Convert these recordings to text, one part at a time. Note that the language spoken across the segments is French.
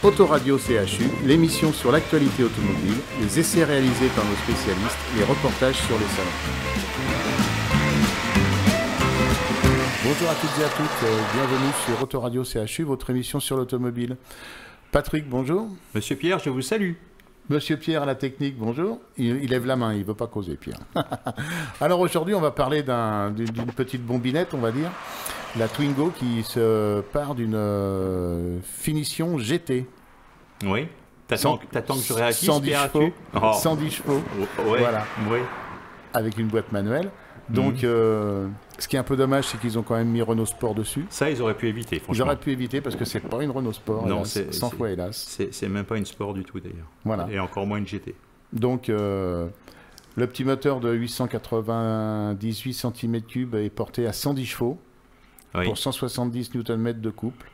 Autoradio CHU, l'émission sur l'actualité automobile, les essais réalisés par nos spécialistes, les reportages sur les salons. Bonjour à toutes et à tous, bienvenue sur Autoradio CHU, votre émission sur l'automobile. Patrick, bonjour. Monsieur Pierre, je vous salue. Monsieur Pierre à la technique, bonjour. Il lève la main, il ne veut pas causer, Pierre. Alors aujourd'hui, on va parler d'une petite bombinette, on va dire. La Twingo qui se part d'une finition GT. Oui. T'attends que je réagisse, 110 Pierre, chevaux. Oh. 110 chevaux. Ouais. Voilà. Oui. Avec une boîte manuelle. Donc, ce qui est un peu dommage, c'est qu'ils ont quand même mis Renault Sport dessus. Ça, ils auraient pu éviter, franchement. Ils auraient pu éviter parce que c'est pas une Renault Sport, non, hélas, 100 fois hélas. C'est même pas une Sport du tout, d'ailleurs. Voilà. Et encore moins une GT. Donc, le petit moteur de 898 cm3 est porté à 110 chevaux pour 170 Nm de couple.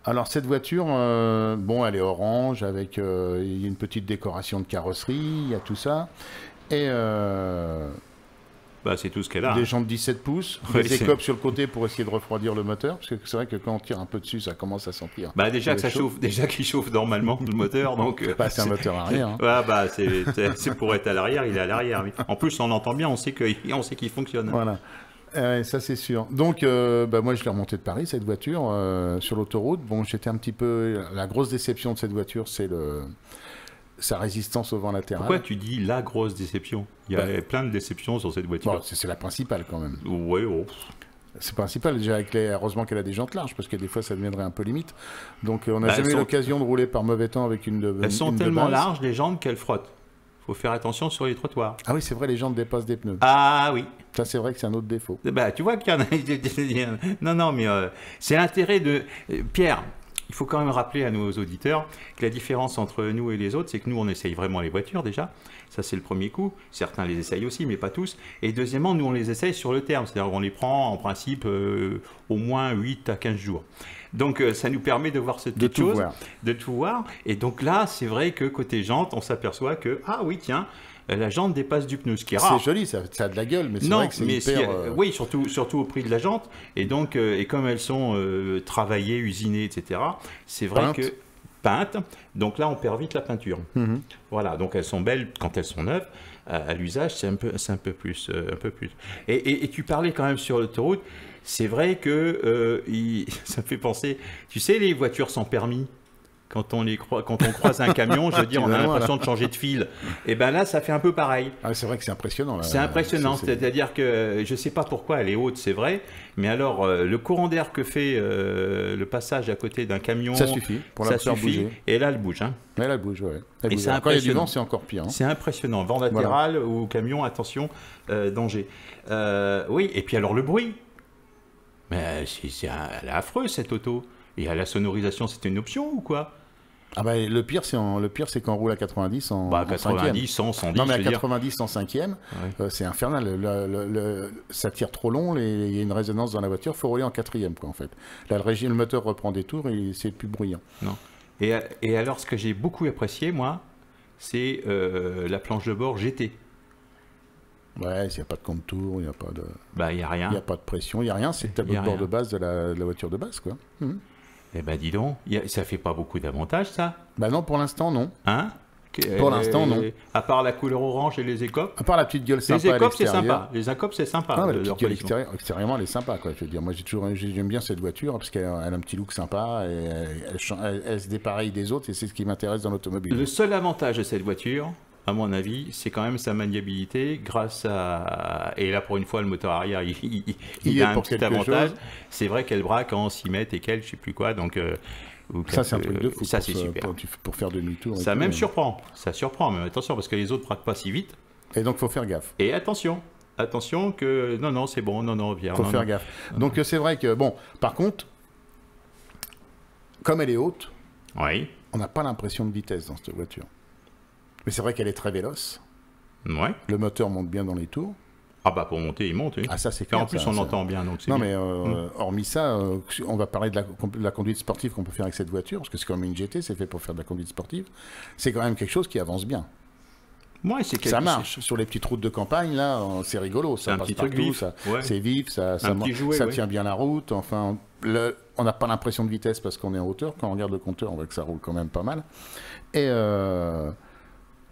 Alors, cette voiture, bon, elle est orange, avec il y a une petite décoration de carrosserie, il y a tout ça. Et bah, c'est tout ce qu'elle a. Des jantes 17 pouces, des écopes sur le côté pour essayer de refroidir le moteur, parce que c'est vrai que quand on tire un peu dessus, ça commence à sentir. Bah déjà que ça chauffe, déjà qu'il chauffe normalement le moteur, donc. Bah, c'est un moteur arrière. Hein. Ouais, bah c'est pour être à l'arrière, il est à l'arrière. En plus, on l'entend bien, on sait qu'il fonctionne. Voilà. Ça c'est sûr. Donc, bah, moi je l'ai remontée de Paris cette voiture sur l'autoroute. Bon, j'étais un petit peu. La grosse déception de cette voiture, c'est sa résistance au vent latéral. Pourquoi tu dis la grosse déception? Il y a plein de déceptions sur cette voiture. Bon, c'est la principale quand même. Oui, oh. C'est principal, déjà heureusement qu'elle a des jantes larges, parce que des fois ça deviendrait un peu limite. Donc on n'a jamais eu l'occasion de rouler par mauvais temps avec une Elles sont tellement larges, les jantes, qu'elles frottent. Faut faire attention sur les trottoirs. Ah oui, c'est vrai, les jantes dépassent des pneus. Ah oui. Ça, c'est vrai que c'est un autre défaut. Bah, tu vois qu'il y en a... Non, mais c'est l'intérêt de... Pierre, il faut quand même rappeler à nos auditeurs que la différence entre nous et les autres, c'est que nous, on essaye vraiment les voitures déjà. Ça, c'est le premier coup. Certains les essayent aussi, mais pas tous. Et deuxièmement, nous, on les essaye sur le terme. C'est-à-dire qu'on les prend, en principe, au moins 8 à 15 jours. Donc, ça nous permet de voir cette petite chose. De tout voir. Et donc là, c'est vrai que côté jante, on s'aperçoit que, ah oui, tiens, la jante dépasse du pneu, ce qui est rare. C'est joli, ça a de la gueule, mais c'est vrai que c'est hyper... Oui, surtout au prix de la jante. Et donc, et comme elles sont travaillées, usinées, etc., c'est vrai que... Peintes. Donc là, on perd vite la peinture. Voilà, donc elles sont belles quand elles sont neuves. À l'usage, c'est un peu plus. Et tu parlais quand même sur l'autoroute. C'est vrai que ça me fait penser... Tu sais, les voitures sans permis, quand on croise un camion, je veux dire, on a l'impression de changer de fil. Et bien là, ça fait un peu pareil. Ah, c'est vrai que c'est impressionnant. C'est impressionnant, c'est-à-dire que je ne sais pas pourquoi elle est haute, c'est vrai, mais alors le courant d'air que fait le passage à côté d'un camion, ça suffit pour la faire bouger. Et là, elle bouge. Hein. Mais elle bouge, ouais. Et c'est quand il y a du vent, c'est encore pire. Hein. C'est impressionnant. Vent latéral ou camion, attention, danger. Oui, et puis alors le bruit. Mais elle est affreuse cette auto. Et à la sonorisation, c'était une option ou quoi? Ah bah, le pire, c'est quand on roule à 90 en 90, 100, 110. Non, mais à 90 en cinquième, c'est infernal. Ça tire trop long, il y a une résonance dans la voiture, il faut rouler en quatrième, quoi, en fait. Là, le moteur reprend des tours et c'est plus bruyant. Non. Et alors, ce que j'ai beaucoup apprécié, moi, c'est la planche de bord GT. Ouais, il n'y a pas de contour, il n'y a pas de... Bah, il n'y a rien. Il n'y a pas de pression, il n'y a rien, c'est le tableau de bord de base de la voiture de base, quoi. Eh ben dis donc, ça fait pas beaucoup d'avantages, ça? Bah non, pour l'instant, non. Hein? Pour l'instant, non. À part la couleur orange et les écopes? À part la petite gueule sympa. Les écopes, c'est sympa. Les écopes, c'est sympa. Ah, la petite gueule extérieurement, elle est sympa, quoi. Je veux dire, moi, j'aime bien cette voiture parce qu'elle a un petit look sympa et elle se dépareille des autres et c'est ce qui m'intéresse dans l'automobile. Le seul avantage de cette voiture, à mon avis, c'est quand même sa maniabilité grâce à... Et là, pour une fois, le moteur arrière, il a un petit avantage. C'est vrai qu'elle braque en 6 mètres et qu'elle, je sais plus quoi, donc... ça, c'est un truc de fou. Ça, c'est super. Pour faire demi-tour. Ça même surprend. Ça surprend, mais attention, parce que les autres braquent pas si vite. Et donc, il faut faire gaffe. Et attention que... Non, c'est bon, Pierre. Il faut faire gaffe. Donc, c'est vrai que, bon, par contre, comme elle est haute, on n'a pas l'impression de vitesse dans cette voiture. Mais c'est vrai qu'elle est très véloce. Ouais. Le moteur monte bien dans les tours. Ah bah pour monter, il monte. Ah ça c'est clair. Et en plus on entend bien, donc c'est non bien. Mais hormis ça, on va parler de la conduite sportive qu'on peut faire avec cette voiture, parce que c'est comme une GT, c'est fait pour faire de la conduite sportive. C'est quand même quelque chose qui avance bien. Ouais, ça marche. Sur les petites routes de campagne, là, c'est rigolo. Ça passe partout, c'est vif, ça tient bien la route. Enfin, on n'a pas l'impression de vitesse parce qu'on est en hauteur. Quand on regarde le compteur, on voit que ça roule quand même pas mal. Et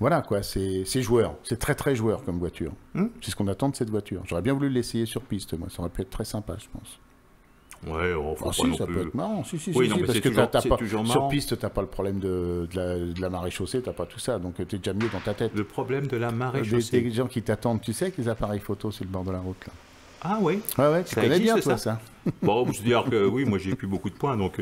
voilà, quoi, c'est joueur. C'est très, très joueur comme voiture. C'est ce qu'on attend de cette voiture. J'aurais bien voulu l'essayer sur piste, moi. Ça aurait pu être très sympa, je pense. Ouais, faut pas si, non ça plus. peut être marrant. Si, Oui, non, mais parce c'est que toujours marrant. sur piste, t'as pas le problème de la marée chaussée, t'as pas tout ça. Donc, t'es déjà mieux dans ta tête. Le problème de la marée chaussée. Des gens qui t'attendent, tu sais, avec les appareils photo sur le bord de la route, là. Ah oui. Ouais, tu connais bien, toi, ça. Bon, je veux dire que oui, moi, j'ai plus beaucoup de points, donc...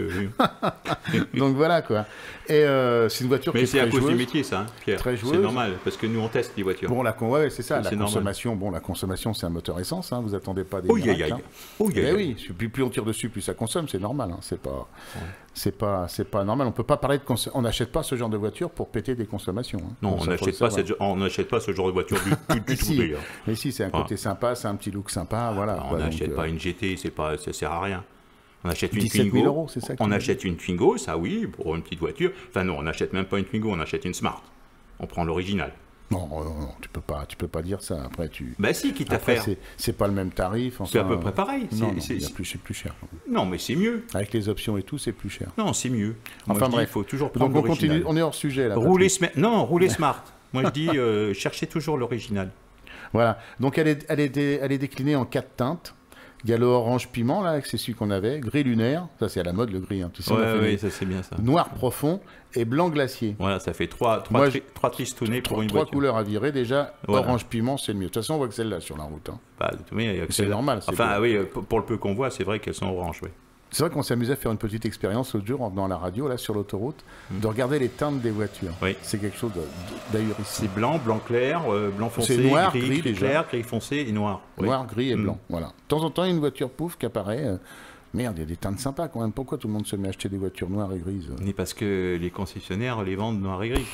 Donc, voilà, quoi. Et c'est une voiture qui est très joueuse. Mais c'est à cause du métier, ça, hein, Pierre. Très joueuse. C'est normal, parce que nous, on teste les voitures. Bon, c'est ça, la consommation. Bon, la consommation, c'est un moteur essence, hein, vous attendez pas des miracles. Oui, plus on tire dessus, plus ça consomme, c'est normal, hein, c'est pas normal. On peut pas parler on n'achète pas ce genre de voiture pour péter des consommations. Hein. Non, on n'achète pas ce genre de voiture du tout, d'ailleurs. Mais si, c'est un côté sympa, c'est un petit look sympa, voilà. On n'achète pas une GT, ça sert à rien. On achète une 17 000 Twingo. €, c'est ça. On achète une Twingo, ça oui, pour une petite voiture. Enfin non, on n'achète même pas une Twingo, on achète une Smart. On prend l'original. Non, tu peux pas dire ça. Après, Bah si, quitte à faire. C'est pas le même tarif. C'est à peu près pareil. C'est plus cher. Non, mais c'est mieux. Avec les options et tout, c'est plus cher. Non, c'est mieux. Enfin bref, il faut toujours prendre donc on l'original. continue, on est hors sujet là. Rouler Smart. Moi je dis, cherchez toujours l'original. Voilà. Donc elle est déclinée en 4 teintes. Il y a le orange piment, là, c'est celui qu'on avait, gris lunaire, ça c'est à la mode le gris, hein. Tu sais, oui, ça c'est bien ça. Noir profond et blanc glacier. Voilà, ça fait trois tristounets pour une voiture. 3 couleurs à virer déjà, voilà. Orange piment c'est le mieux. De toute façon on voit que celle-là sur la route. Hein. Bah, c'est normal. Enfin oui, pour le peu qu'on voit, c'est vrai qu'elles sont oranges, oui. C'est vrai qu'on s'amusait à faire une petite expérience l'autre jour dans la radio, là, sur l'autoroute, de regarder les teintes des voitures. Oui. C'est quelque chose d'ahurissant. C'est blanc clair, blanc foncé, noir, gris clair, gris foncé et noir. Noir, gris et blanc, voilà. De temps en temps, il y a une voiture pouf qui apparaît. Merde, il y a des teintes sympas quand même. Pourquoi tout le monde se met à acheter des voitures noires et grises? Mais parce que les concessionnaires les vendent noir et gris.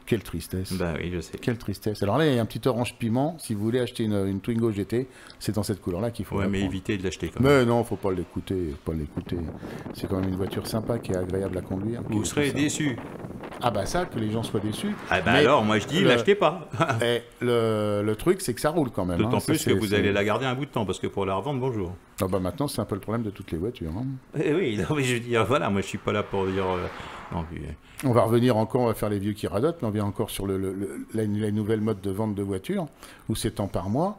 Quelle tristesse. Bah oui, je sais. Quelle tristesse. Alors là, il y a un petit orange piment. Si vous voulez acheter une Twingo GT, c'est dans cette couleur-là qu'il faut. Ouais, mais évitez de l'acheter quand même. Mais non, faut pas l'écouter. C'est quand même une voiture sympa qui est agréable à conduire. Vous serez déçus. Ah bah ça, que les gens soient déçus. Ah bah alors, moi je dis, l'achetez pas. Et le truc, c'est que ça roule quand même. D'autant plus que vous allez la garder un bout de temps, parce que pour la revendre, bonjour. Ah bah maintenant, c'est un peu le problème de toutes les voitures. Hein. Eh oui, non, mais je veux dire, voilà, moi je suis pas là pour dire... non, puis... On va revenir encore, on va faire les vieux qui radotent, mais on vient encore sur la nouvelle mode de vente de voitures, où c'est temps par mois.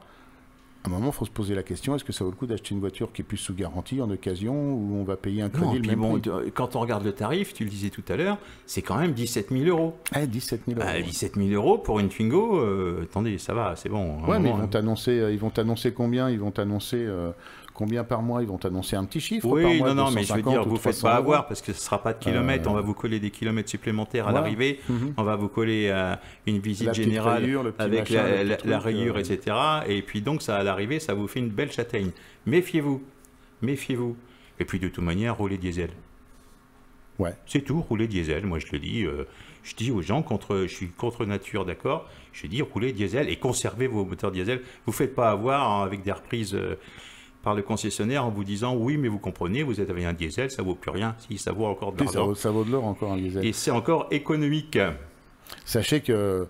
À un moment, il faut se poser la question, est-ce que ça vaut le coup d'acheter une voiture qui est plus sous garantie, en occasion, ou on va payer un crédit le même prix? Quand on regarde le tarif, tu le disais tout à l'heure, c'est quand même 17 000 €. Ah, 17 000 €. 17 000 € pour une Twingo, attendez, ça va, c'est bon. Ouais, mais ils vont t'annoncer combien? Ils vont t'annoncer combien par mois? Ils vont t'annoncer un petit chiffre par mois? Non, mais je veux dire, vous ne faites pas avoir, parce que ce ne sera pas de kilomètres, on va vous coller des kilomètres supplémentaires à l'arrivée, on va vous coller une visite générale rayure, avec la rayure, etc. Et puis donc, ça à l'arrivée, ça vous fait une belle châtaigne. Méfiez-vous. Et puis de toute manière, roulez diesel. Ouais. C'est tout, rouler diesel. Moi, je le dis. Je dis aux gens, je suis contre nature, d'accord. Je dis, roulez diesel et conservez vos moteurs diesel. Vous ne faites pas avoir avec des reprises par le concessionnaire en vous disant, oui, mais vous comprenez, vous êtes avec un diesel, ça ne vaut plus rien. Si, ça vaut encore de l'argent. Ça vaut de l'or encore un diesel. Et c'est encore économique. Sachez que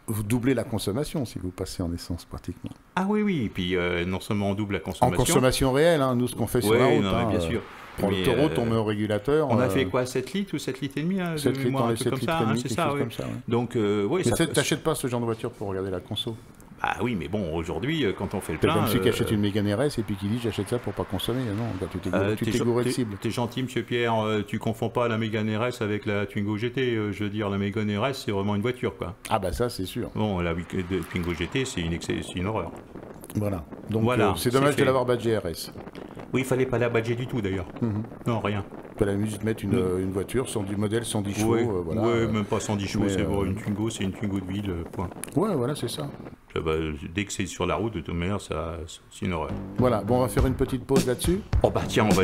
vous doublez la consommation si vous passez en essence pratiquement. Ah oui. Et puis non seulement on double la consommation. En consommation réelle, hein, nous, ce qu'on fait sur la route. Non, bien sûr. Pour l'autoroute, on met au régulateur. On a fait quoi, 7 litres ou 7 litres et demi 7 litres dans les 7 litres et demi, c'est ça, oui. comme ça. Ouais. Donc, oui. Mais t'achètes pas ce genre de voiture pour regarder la conso. Ah oui, mais bon, aujourd'hui, quand on fait le plein... C'est comme celui qui achète une Mégane RS et puis qui dit j'achète ça pour pas consommer. Non, tu t'es gouré de cible. T'es gentil, monsieur Pierre, tu confonds pas la Mégane RS avec la Twingo GT. Je veux dire, la Mégane RS, c'est vraiment une voiture, quoi. Ah bah ça, c'est sûr. Bon, la Twingo GT, c'est une horreur. Voilà. Donc voilà, c'est dommage de l'avoir badgé RS. Oui, il fallait pas la badger du tout, d'ailleurs. Non, rien. Il fallait juste mettre une voiture du modèle 110 chevaux. Voilà. Ouais, même pas 110 chevaux, c'est une Twingo, c'est une Twingo de ville, point. Ouais, voilà, c'est ça. Dès que c'est sur la route, de toute manière, c'est une horreur. Voilà, bon, on va faire une petite pause là-dessus. Oh bah tiens, on va